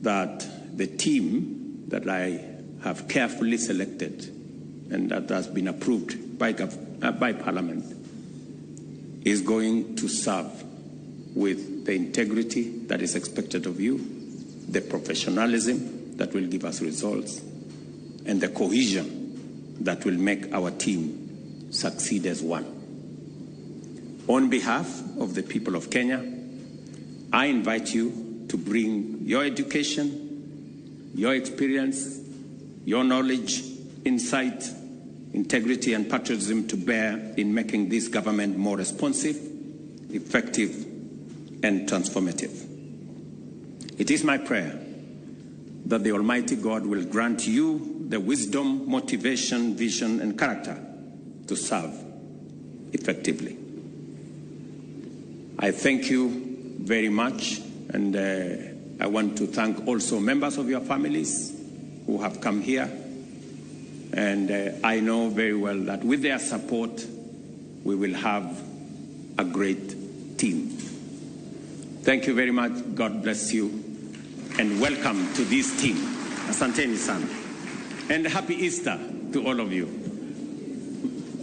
that the team that I have carefully selected and that has been approved by Parliament is going to serve with the integrity that is expected of you, the professionalism that will give us results, and the cohesion that will make our team succeed as one. On behalf of the people of Kenya, I invite you to bring your education, your experience, your knowledge, insight, integrity, and patriotism to bear in making this government more responsive, effective, and transformative. It is my prayer that the Almighty God will grant you the wisdom, motivation, vision, and character to serve effectively. I thank you very much, and I want to thank also members of your families who have come here. And I know very well that with their support, we will have a great team. Thank you very much. God bless you. And welcome to this team. Asanteni sana. And happy Easter to all of you.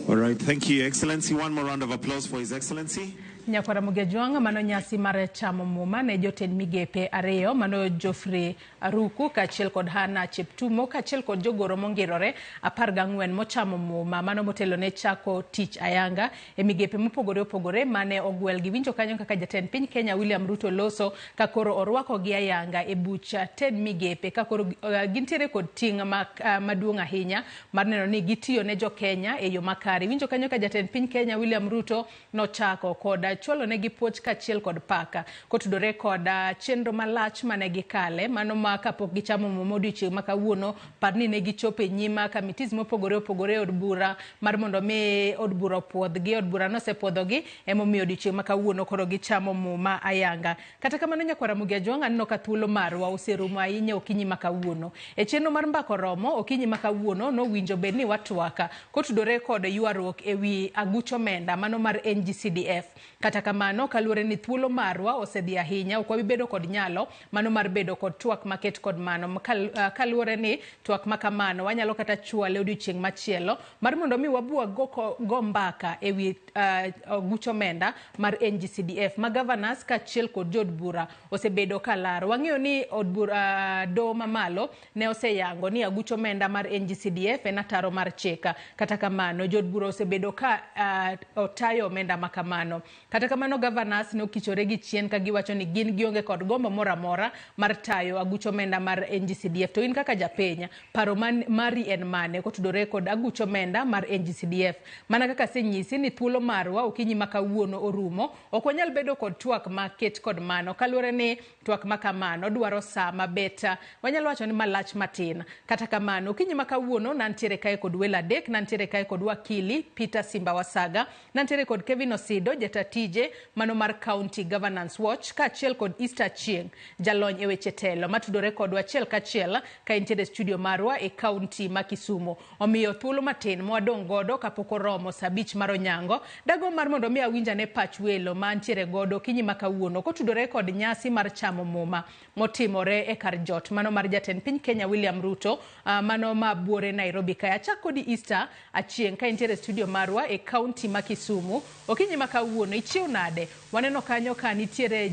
All right. Thank you, Excellency. One more round of applause for His Excellency. Nyakwara mugejuanga mano nyasi mare chamo muma ne jotend migepe areo mano Jofrey Ruku kachiel kod Hana Cheptumo kachiel kod jogoro mongirore 14 mochamo muma mano motelo ne chako tich ayanga e migepe mopogore opogore mane ogwel gi winjo kanyo kaka jatend piny Kenya William Ruto loso ka koro orwako gi ayanga e bucha ted migepe ka koro gintiere kod ting maduong' ahinya mar neno ni gitiyo ne jokenya e yo makare. Winjo kanyo ka jatend piny Kenya William Ruto nochako koda chwalo ne gipuoch kachiel kod paka kotudore kod chenro malach mane gikale mano ma kapok gichamo momodichi makawuono parni ne gichope nyima committees mopogore opogore od bura mar mondo me od bura puodhgi od bura no sepodhogi emomiyo odichi makawuono koro gichamo muma ayanga. Kata kamano Nyakwara Mugejuanga no ka thuolo marwa oserumo ahinya okinyi makawuono e chenro mar mbako romo okinyi makawuono no winjo bedni watwaka kotudore kod yuarruok ewi agucho menda mano mar NGCDF. Kata kamano kaluore ni thuolo marwa osedhi ahinya ok wabibedo kod nyalo mano mar bedo kod twak maket kod mano kaluore ni twak makamano wanyalo kata chwale odiochieng' machielo mar mondo mi wabua go mbaka ewi gucho menda mar NGCDF ma governors kachiel kod jod bura osebedo kalaro. Wang'eyo ni od bura do mamalo ne oseyango ni agucho menda mar NGCDF en ataro mar cheka. Kata kamano jod bura osebedo ka otayo menda makamano. Kata kamano governors ne okichore gi chien ka giwacho ni gin gionge kod gombo moramora mar tayo agucho menda mar NGCDF. To in kaka japenya paro mari en mane kotudore kod agucho menda mar NGCDF? Mana kaka senyisi ni thuolo marwa okinyi makawuono orumo ok wanyal bedo kod twak maket kod mano kaluore ni twak makamano dwaro saa mabeta wanyalo wacho ni malach matin. Kata kamano okinyi makawuono nantiere kae kod wela dek nantiere kae kod wakili Peter Simba Wasaga nantiere kod Kevin Osido jatatije mano mar County Governance Watch kachiel kod Easter Chieng jalony e weche telo matudore kod wachiel kachiel ka intiere studio marwa e county ma Kisumu. Omiyo thuolo matin mwadong' godo kapok oromo sabich mar onyango dago mar mondo mi awinja ne pach welo mantiere godo kinyi makawuono kotudore kod nyasi mar chamo muma motimore e kar jot mano mar jatend piny Kenya William Ruto mano ma buore Nairobi kaya chako di Easter achieng ka intiere studio marwa e county ma Kisumu okinyi makawuono ichiw nade. Waneno kanyo ka nitiere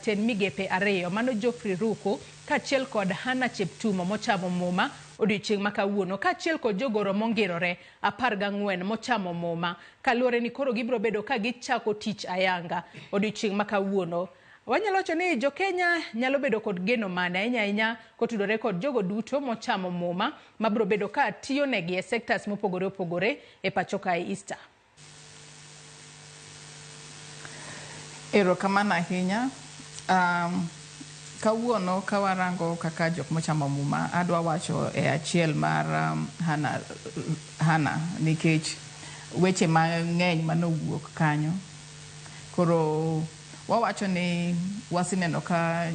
ten migepe areo mano Jofrey Ruku kachiel kod Hana Cheptumo mochamo muma odiochieng' makawuono kachiel kod jogoro mongirore 14 mochamo muma kaluore ni koro gibro bedo ka gichako tich ayanga odiochieng' makawuono. Wanyalo wacho ni jokenya nyalo bedo kod geno mane ahinya kotudore kod jogo duto mochamo muma mabro bedo ka tiyo negi e sectors mopogore opogore e pacho ka Easter. Erokamano ahinya. Kawuono kawarango kaka jok mochamo muma adwa wacho e achiel mar Hana nikech weche mang'eny manowuok kanyo. Koro wawacho ni wasineno ka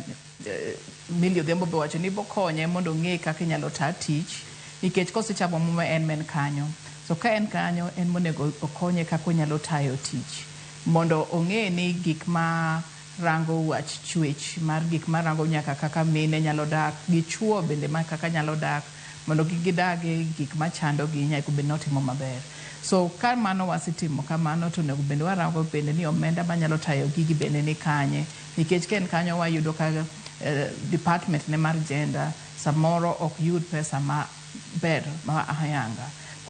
Millie Odhiambo be wacho ni bokonye mondo ng'e kaka inyalo taa tich nikech kosechamo muma en men kanyo. So ka en kanyo en monego okonye kaka onyalo tayo tich mondo ong'e ni gik ma rango wach chwech mar gik marango nyaka kaka mine nyalo dak gi chuo bende ma kaka nyalo dak mondo gidagi gik machando gi nyaka bende notimo maber. So ka mano wasitimo kamano to nego bende warango bende ni omenda manyalo tayo gigi bende ni kanye nikech ken kanyo wayudo ka department ne mar gender samoro ok yud pesa ma ber ma ayanga